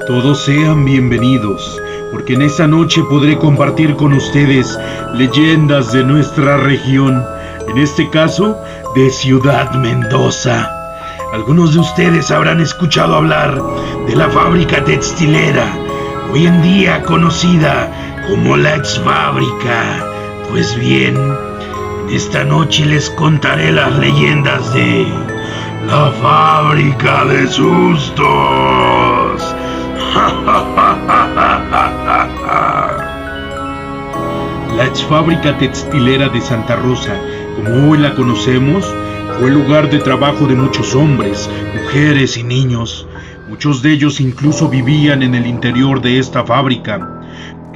Todos sean bienvenidos, porque en esta noche podré compartir con ustedes leyendas de nuestra región, en este caso de Ciudad Mendoza. Algunos de ustedes habrán escuchado hablar de la fábrica textilera, hoy en día conocida como la Ex-Fábrica. Pues bien, en esta noche les contaré las leyendas de la Fábrica de Sustos. La Ex-Fábrica textilera de Santa Rosa, como hoy la conocemos, fue el lugar de trabajo de muchos hombres, mujeres y niños. Muchos de ellos incluso vivían en el interior de esta fábrica.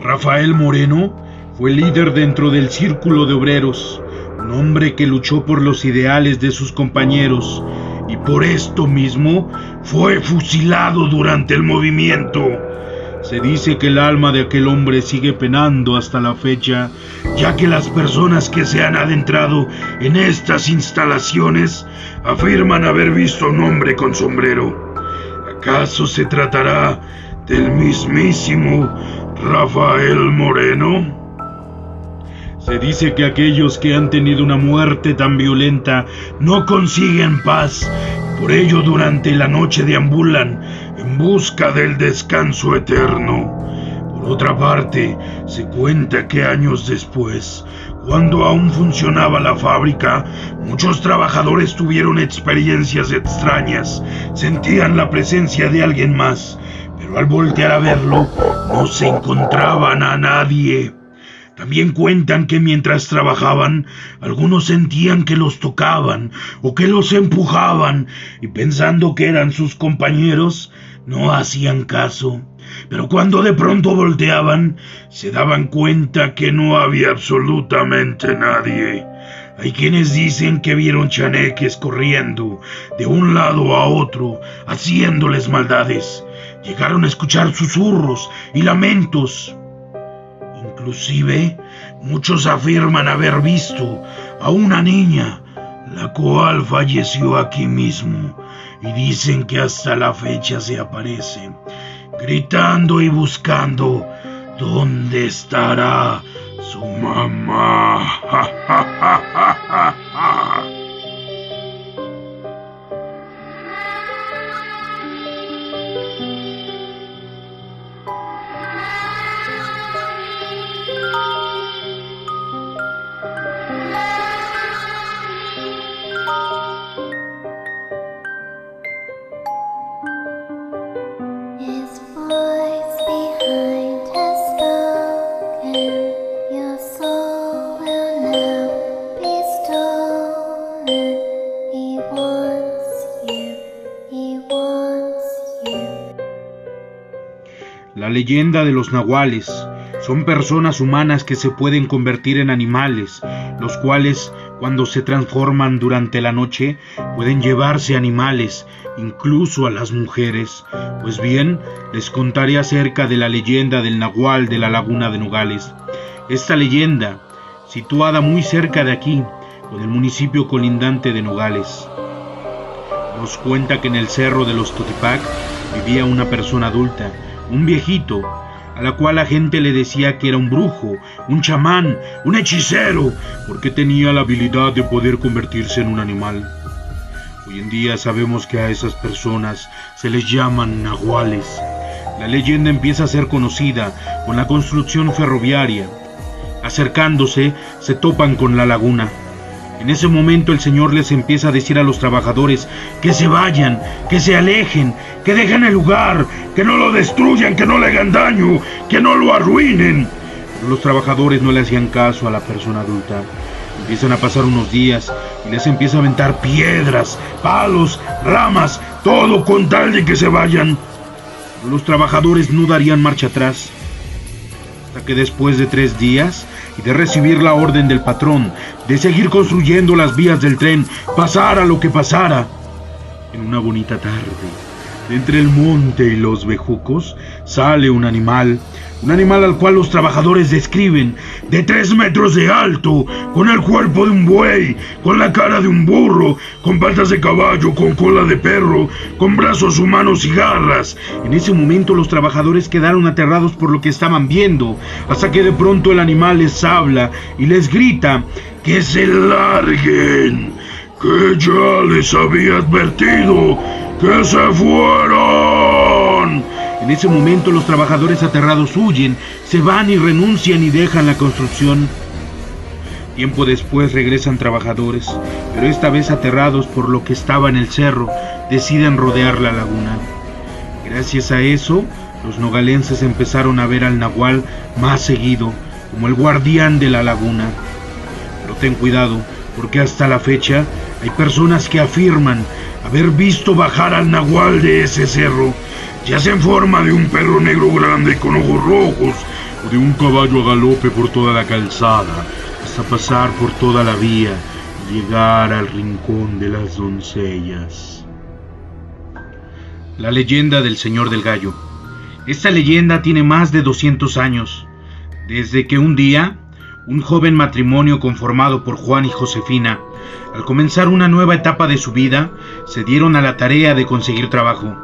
Rafael Moreno fue líder dentro del círculo de obreros, un hombre que luchó por los ideales de sus compañeros y por esto mismo fue fusilado durante el movimiento. Se dice que el alma de aquel hombre sigue penando hasta la fecha, ya que las personas que se han adentrado en estas instalaciones afirman haber visto a un hombre con sombrero. ¿Acaso se tratará del mismísimo Rafael Moreno? Se dice que aquellos que han tenido una muerte tan violenta no consiguen paz, por ello durante la noche deambulan en busca del descanso eterno. Por otra parte, se cuenta que años después, cuando aún funcionaba la fábrica, muchos trabajadores tuvieron experiencias extrañas, sentían la presencia de alguien más, pero al voltear a verlo, no se encontraban a nadie. También cuentan que mientras trabajaban, algunos sentían que los tocaban o que los empujaban y pensando que eran sus compañeros, no hacían caso. Pero cuando de pronto volteaban, se daban cuenta que no había absolutamente nadie. Hay quienes dicen que vieron chaneques corriendo de un lado a otro, haciéndoles maldades. Llegaron a escuchar susurros y lamentos. Inclusive, muchos afirman haber visto a una niña, la cual falleció aquí mismo, y dicen que hasta la fecha se aparece, gritando y buscando dónde estará su mamá. La leyenda de los nahuales son personas humanas que se pueden convertir en animales, los cuales, cuando se transforman durante la noche, pueden llevarse animales, incluso a las mujeres. Pues bien, les contaré acerca de la leyenda del nahual de la laguna de Nogales. Esta leyenda, situada muy cerca de aquí, con el municipio colindante de Nogales, nos cuenta que en el cerro de los Totipac vivía una persona adulta, un viejito, a la cual la gente le decía que era un brujo, un chamán, un hechicero, porque tenía la habilidad de poder convertirse en un animal. Hoy en día sabemos que a esas personas se les llaman nahuales. La leyenda empieza a ser conocida con la construcción ferroviaria. Acercándose, se topan con la laguna. En ese momento el Señor les empieza a decir a los trabajadores que se vayan, que se alejen, que dejen el lugar, que no lo destruyan, que no le hagan daño, que no lo arruinen. Pero los trabajadores no le hacían caso a la persona adulta. Empiezan a pasar unos días y les empieza a aventar piedras, palos, ramas, todo con tal de que se vayan. Pero los trabajadores no darían marcha atrás. Hasta que después de 3 días y de recibir la orden del patrón de seguir construyendo las vías del tren, pasara lo que pasara, en una bonita tarde, De entre el monte y los bejucos sale un animal al cual los trabajadores describen de 3 metros de alto, con el cuerpo de un buey, con la cara de un burro, con patas de caballo, con cola de perro, con brazos humanos y garras. En ese momento los trabajadores quedaron aterrados por lo que estaban viendo, hasta que de pronto el animal les habla y les grita que se larguen, que ya les había advertido que se fueron. En ese momento los trabajadores aterrados huyen, se van y renuncian y dejan la construcción. Tiempo después regresan trabajadores, pero esta vez aterrados por lo que estaba en el cerro, deciden rodear la laguna. Gracias a eso, los nogalenses empezaron a ver al nahual más seguido, como el guardián de la laguna. Pero ten cuidado, porque hasta la fecha hay personas que afirman haber visto bajar al nahual de ese cerro, ya sea en forma de un perro negro grande con ojos rojos, o de un caballo a galope por toda la calzada, hasta pasar por toda la vía y llegar al rincón de las doncellas. La leyenda del Señor del Gallo. Esta leyenda tiene más de 200 años, desde que un día, un joven matrimonio conformado por Juan y Josefina, al comenzar una nueva etapa de su vida, se dieron a la tarea de conseguir trabajo,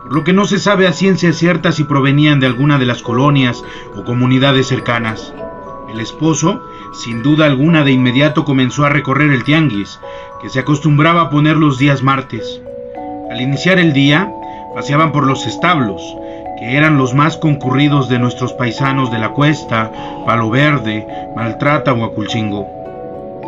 por lo que no se sabe a ciencia cierta si provenían de alguna de las colonias o comunidades cercanas. El esposo, sin duda alguna, de inmediato comenzó a recorrer el tianguis, que se acostumbraba a poner los días martes. Al iniciar el día, paseaban por los establos, que eran los más concurridos de nuestros paisanos de la Cuesta, Palo Verde, Maltrata o Aculcingo.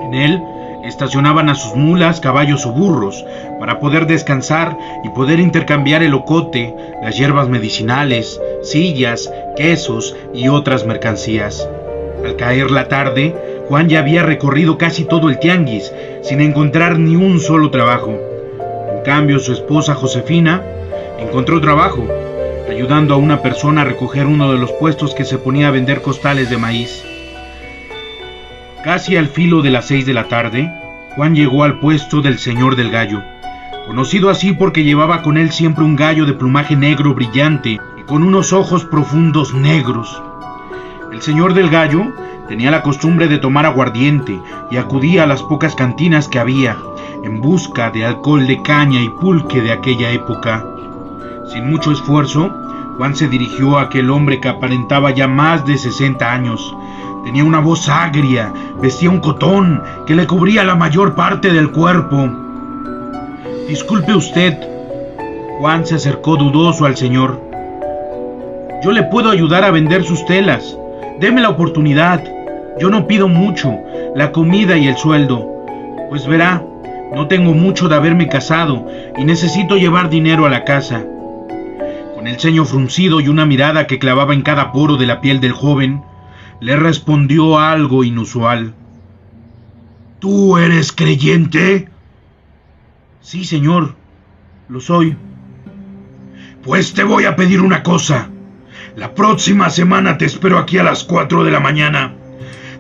En él estacionaban a sus mulas, caballos o burros para poder descansar y poder intercambiar el ocote, las hierbas medicinales, sillas, quesos y otras mercancías. Al caer la tarde, Juan ya había recorrido casi todo el tianguis sin encontrar ni un solo trabajo. En cambio, su esposa Josefina encontró trabajo, ayudando a una persona a recoger uno de los puestos que se ponía a vender costales de maíz. Casi al filo de las 6 de la tarde, Juan llegó al puesto del Señor del Gallo, conocido así porque llevaba con él siempre un gallo de plumaje negro brillante y con unos ojos profundos negros. El Señor del Gallo tenía la costumbre de tomar aguardiente y acudía a las pocas cantinas que había, en busca de alcohol de caña y pulque de aquella época. Sin mucho esfuerzo, Juan se dirigió a aquel hombre que aparentaba ya más de 60 años. Tenía una voz agria, vestía un cotón que le cubría la mayor parte del cuerpo. «Disculpe usted». Juan se acercó dudoso al señor. «Yo le puedo ayudar a vender sus telas. Deme la oportunidad. Yo no pido mucho, la comida y el sueldo. Pues verá, no tengo mucho de haberme casado y necesito llevar dinero a la casa». Con el ceño fruncido y una mirada que clavaba en cada poro de la piel del joven, le respondió algo inusual. «¿Tú eres creyente?» «Sí, señor, lo soy». «Pues te voy a pedir una cosa. La próxima semana te espero aquí a las 4 de la mañana.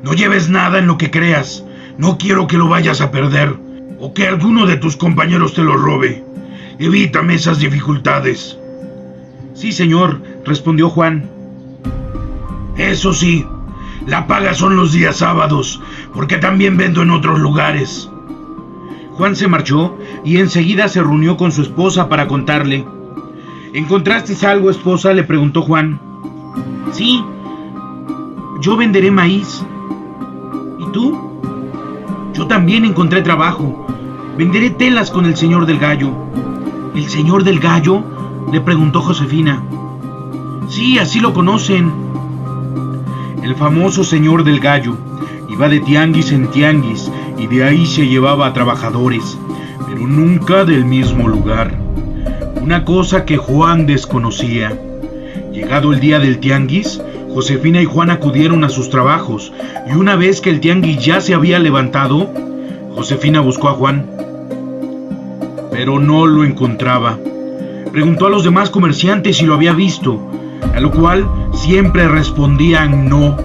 No lleves nada en lo que creas. No quiero que lo vayas a perder, o que alguno de tus compañeros te lo robe. Evítame esas dificultades». «Sí, señor», respondió Juan. «Eso sí, la paga son los días sábados, porque también vendo en otros lugares». Juan se marchó y enseguida se reunió con su esposa para contarle. «¿Encontraste algo, esposa?», le preguntó Juan. «Sí, yo venderé maíz». «¿Y tú?». «Yo también encontré trabajo. Venderé telas con el Señor del Gallo». «¿El Señor del Gallo?», le preguntó Josefina. «Sí, así lo conocen». El famoso Señor del Gallo iba de tianguis en tianguis y de ahí se llevaba a trabajadores, pero nunca del mismo lugar. Una cosa que Juan desconocía. Llegado el día del tianguis, Josefina y Juan acudieron a sus trabajos, y una vez que el tianguis ya se había levantado, Josefina buscó a Juan, pero no lo encontraba. Preguntó a los demás comerciantes si lo había visto, a lo cual siempre respondían no.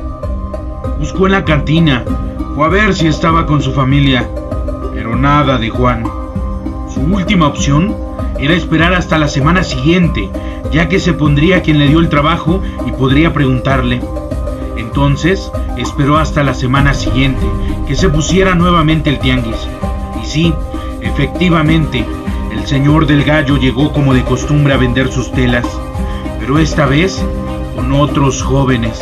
Buscó en la cantina, fue a ver si estaba con su familia, pero nada de Juan. Su última opción era esperar hasta la semana siguiente, ya que se pondría quien le dio el trabajo y podría preguntarle. Entonces esperó hasta la semana siguiente, que se pusiera nuevamente el tianguis. Y sí, efectivamente, el señor del gallo llegó como de costumbre a vender sus telas, pero esta vez con otros jóvenes.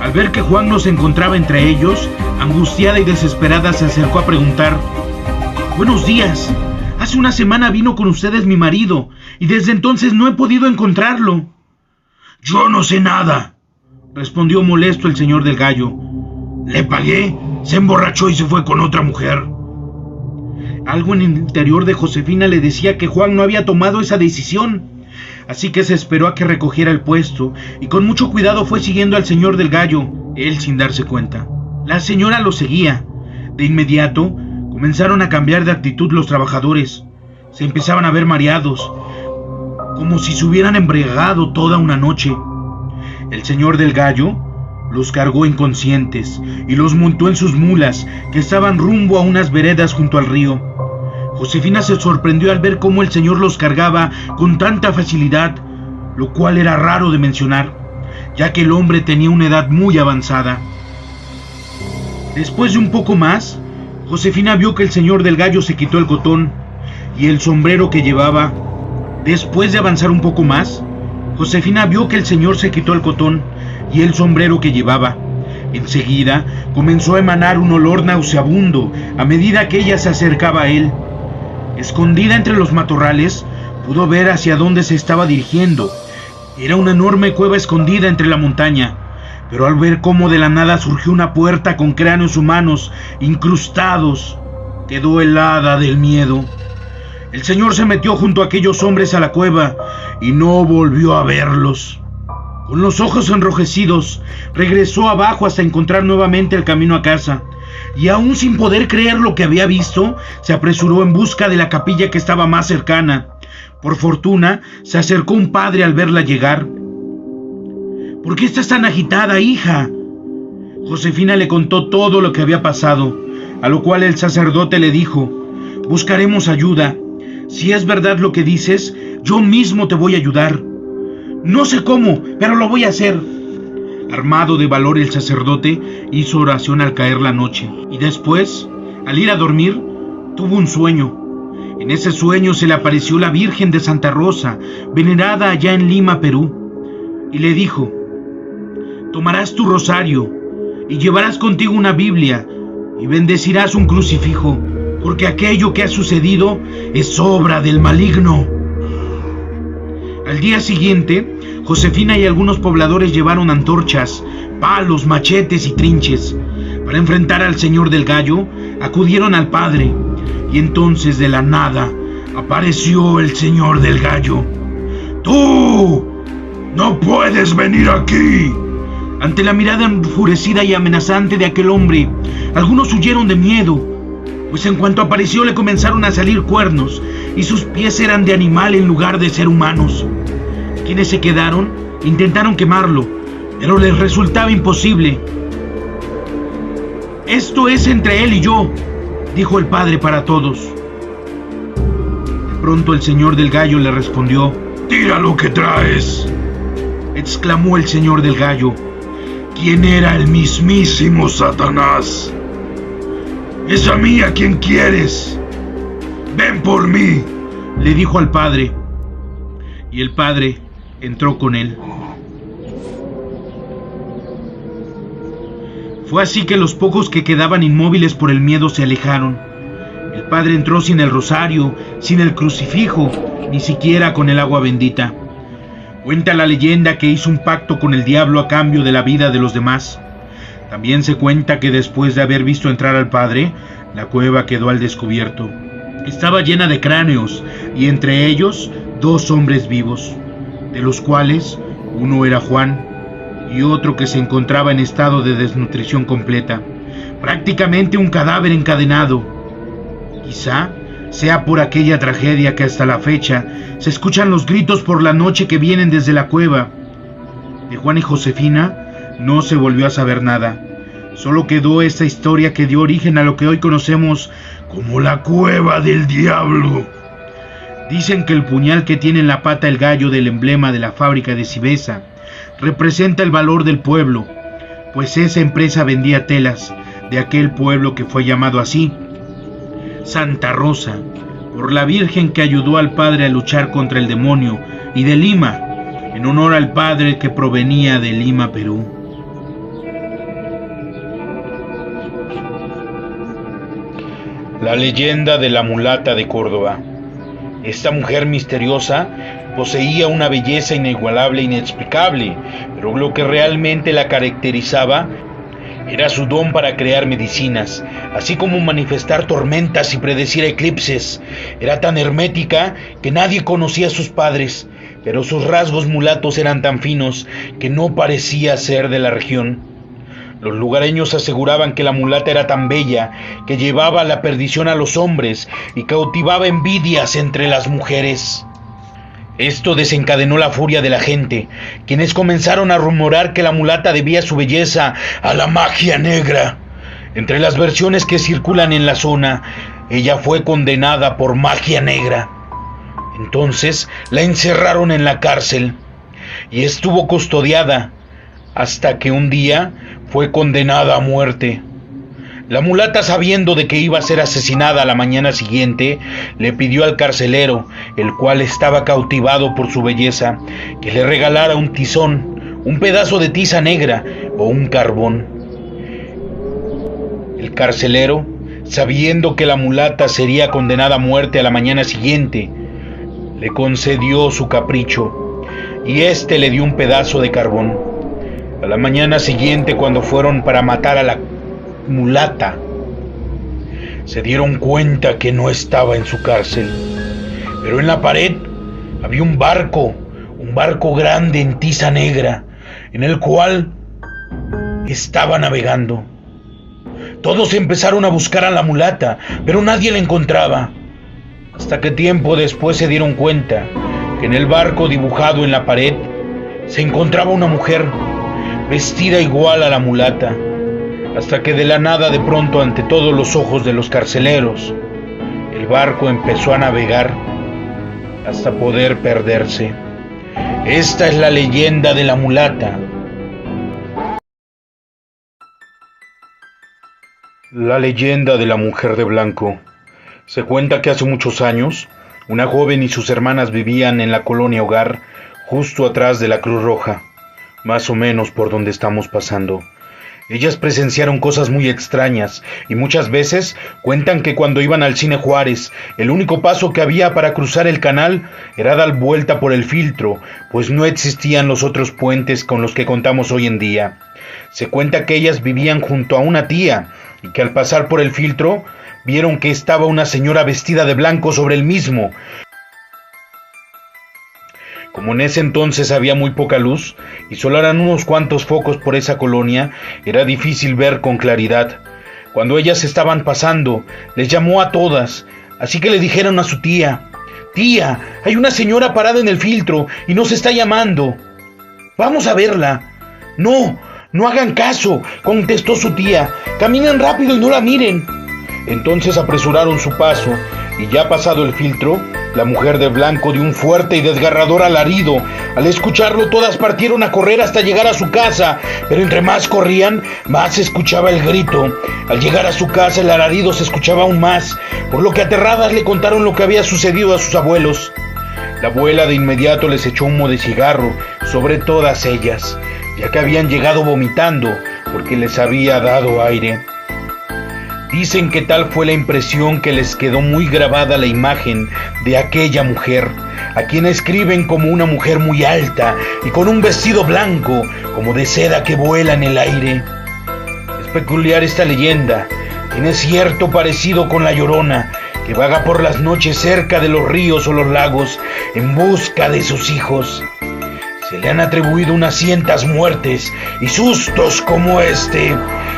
Al ver que Juan no se encontraba entre ellos, angustiada y desesperada se acercó a preguntar: «Buenos días, hace una semana vino con ustedes mi marido, y desde entonces no he podido encontrarlo». «Yo no sé nada», respondió molesto el señor del gallo. «Le pagué, se emborrachó y se fue con otra mujer». Algo en el interior de Josefina le decía que Juan no había tomado esa decisión, así que se esperó a que recogiera el puesto y con mucho cuidado fue siguiendo al señor del gallo, él sin darse cuenta. La señora lo seguía. De inmediato comenzaron a cambiar de actitud los trabajadores. Se empezaban a ver mareados, como si se hubieran embriagado toda una noche. El señor del gallo los cargó inconscientes y los montó en sus mulas, que estaban rumbo a unas veredas junto al río. Josefina se sorprendió al ver cómo el señor los cargaba con tanta facilidad, lo cual era raro de mencionar, ya que el hombre tenía una edad muy avanzada. Después de un poco más, Josefina vio que el señor del gallo se quitó el cotón y el sombrero que llevaba. Después de avanzar un poco más, Josefina vio que el señor se quitó el cotón y el sombrero que llevaba. Enseguida comenzó a emanar un olor nauseabundo a medida que ella se acercaba a él. Escondida entre los matorrales, pudo ver hacia dónde se estaba dirigiendo. Era una enorme cueva escondida entre la montaña, pero al ver cómo de la nada surgió una puerta con cráneos humanos incrustados, quedó helada del miedo. El señor se metió junto a aquellos hombres a la cueva y no volvió a verlos. Con los ojos enrojecidos, regresó abajo hasta encontrar nuevamente el camino a casa, y aún sin poder creer lo que había visto, se apresuró en busca de la capilla que estaba más cercana. Por fortuna, se acercó un padre al verla llegar. «¿Por qué estás tan agitada, hija?». Josefina le contó todo lo que había pasado, a lo cual el sacerdote le dijo: «Buscaremos ayuda. Si es verdad lo que dices, yo mismo te voy a ayudar». «No sé cómo, pero lo voy a hacer». Armado de valor, el sacerdote hizo oración al caer la noche, y después, al ir a dormir, tuvo un sueño. En ese sueño se le apareció la Virgen de Santa Rosa, venerada allá en Lima, Perú, y le dijo: «Tomarás tu rosario y llevarás contigo una Biblia y bendecirás un crucifijo, porque aquello que ha sucedido es obra del maligno». Al día siguiente, Josefina y algunos pobladores llevaron antorchas, palos, machetes y trinches. Para enfrentar al señor del gallo, acudieron al padre, y entonces de la nada apareció el señor del gallo. «¡Tú! ¡No puedes venir aquí!». Ante la mirada enfurecida y amenazante de aquel hombre, algunos huyeron de miedo, pues en cuanto apareció le comenzaron a salir cuernos, y sus pies eran de animal en lugar de ser humanos. Quienes se quedaron intentaron quemarlo, pero les resultaba imposible. «Esto es entre él y yo», dijo el padre para todos. De pronto el señor del gallo le respondió: «Tira lo que traes», exclamó el señor del gallo, quien era el mismísimo Satanás. «Es a mí a quien quieres. Ven por mí», le dijo al padre. Y el padre entró con él. Fue así que los pocos que quedaban inmóviles por el miedo se alejaron. El padre entró sin el rosario, sin el crucifijo, ni siquiera con el agua bendita. Cuenta la leyenda que hizo un pacto con el diablo a cambio de la vida de los demás. También se cuenta que después de haber visto entrar al padre, la cueva quedó al descubierto. Estaba llena de cráneos, y entre ellos 2 hombres vivos, de los cuales uno era Juan y otro que se encontraba en estado de desnutrición completa, prácticamente un cadáver encadenado. Quizá sea por aquella tragedia que hasta la fecha se escuchan los gritos por la noche que vienen desde la cueva. De Juan y Josefina no se volvió a saber nada. Solo quedó esta historia que dio origen a lo que hoy conocemos como la Cueva del Diablo. Dicen que el puñal que tiene en la pata el gallo del emblema de la fábrica de Cibesa representa el valor del pueblo, pues esa empresa vendía telas de aquel pueblo que fue llamado así, Santa Rosa, por la Virgen que ayudó al padre a luchar contra el demonio, y de Lima, en honor al padre que provenía de Lima, Perú. La leyenda de la mulata de Córdoba. Esta mujer misteriosa poseía una belleza inigualable e inexplicable, pero lo que realmente la caracterizaba era su don para crear medicinas, así como manifestar tormentas y predecir eclipses. Era tan hermética que nadie conocía a sus padres, pero sus rasgos mulatos eran tan finos que no parecía ser de la región. Los lugareños aseguraban que la mulata era tan bella que llevaba a la perdición a los hombres y cautivaba envidias entre las mujeres. Esto desencadenó la furia de la gente, quienes comenzaron a rumorar que la mulata debía su belleza a la magia negra. Entre las versiones que circulan en la zona, ella fue condenada por magia negra. Entonces la encerraron en la cárcel y estuvo custodiada hasta que un día fue condenada a muerte. La mulata, sabiendo de que iba a ser asesinada a la mañana siguiente, le pidió al carcelero, el cual estaba cautivado por su belleza, que le regalara un tizón, un pedazo de tiza negra o un carbón. El carcelero, sabiendo que la mulata sería condenada a muerte a la mañana siguiente, le concedió su capricho y éste le dio un pedazo de carbón. A la mañana siguiente, cuando fueron para matar a la mulata, se dieron cuenta que no estaba en su cárcel, pero en la pared había un barco grande en tiza negra, en el cual estaba navegando. Todos empezaron a buscar a la mulata, pero nadie la encontraba, hasta que tiempo después se dieron cuenta que en el barco dibujado en la pared se encontraba una mujer vestida igual a la mulata, hasta que de la nada, de pronto, ante todos los ojos de los carceleros, el barco empezó a navegar hasta poder perderse. Esta es la leyenda de la mulata. La leyenda de la mujer de blanco. Se cuenta que hace muchos años, una joven y sus hermanas vivían en la colonia Hogar, justo atrás de la Cruz Roja, más o menos por donde estamos pasando. Ellas presenciaron cosas muy extrañas y muchas veces cuentan que cuando iban al Cine Juárez, el único paso que había para cruzar el canal era dar vuelta por el filtro, pues no existían los otros puentes con los que contamos hoy en día. Se cuenta que ellas vivían junto a una tía y que al pasar por el filtro vieron que estaba una señora vestida de blanco sobre el mismo. Como en ese entonces había muy poca luz y solo eran unos cuantos focos por esa colonia, era difícil ver con claridad. Cuando ellas estaban pasando, les llamó a todas, así que le dijeron a su tía: «Tía, hay una señora parada en el filtro y nos está llamando. Vamos a verla». «No, no hagan caso», contestó su tía. «Caminen rápido y no la miren». Entonces apresuraron su paso y ya pasado el filtro, la mujer de blanco dio un fuerte y desgarrador alarido. Al escucharlo, todas partieron a correr hasta llegar a su casa, pero entre más corrían, más se escuchaba el grito. Al llegar a su casa, el alarido se escuchaba aún más, por lo que aterradas le contaron lo que había sucedido a sus abuelos. La abuela de inmediato les echó humo de cigarro sobre todas ellas, ya que habían llegado vomitando porque les había dado aire. Dicen que tal fue la impresión que les quedó muy grabada la imagen de aquella mujer, a quien escriben como una mujer muy alta y con un vestido blanco, como de seda que vuela en el aire. Es peculiar esta leyenda, tiene cierto parecido con la Llorona, que vaga por las noches cerca de los ríos o los lagos en busca de sus hijos. Se le han atribuido unas cientas muertes y sustos como este.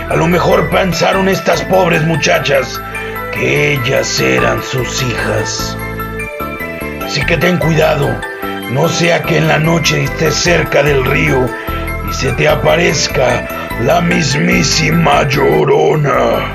A lo mejor pensaron estas pobres muchachas que ellas eran sus hijas. Así que ten cuidado, no sea que en la noche estés cerca del río y se te aparezca la mismísima Llorona.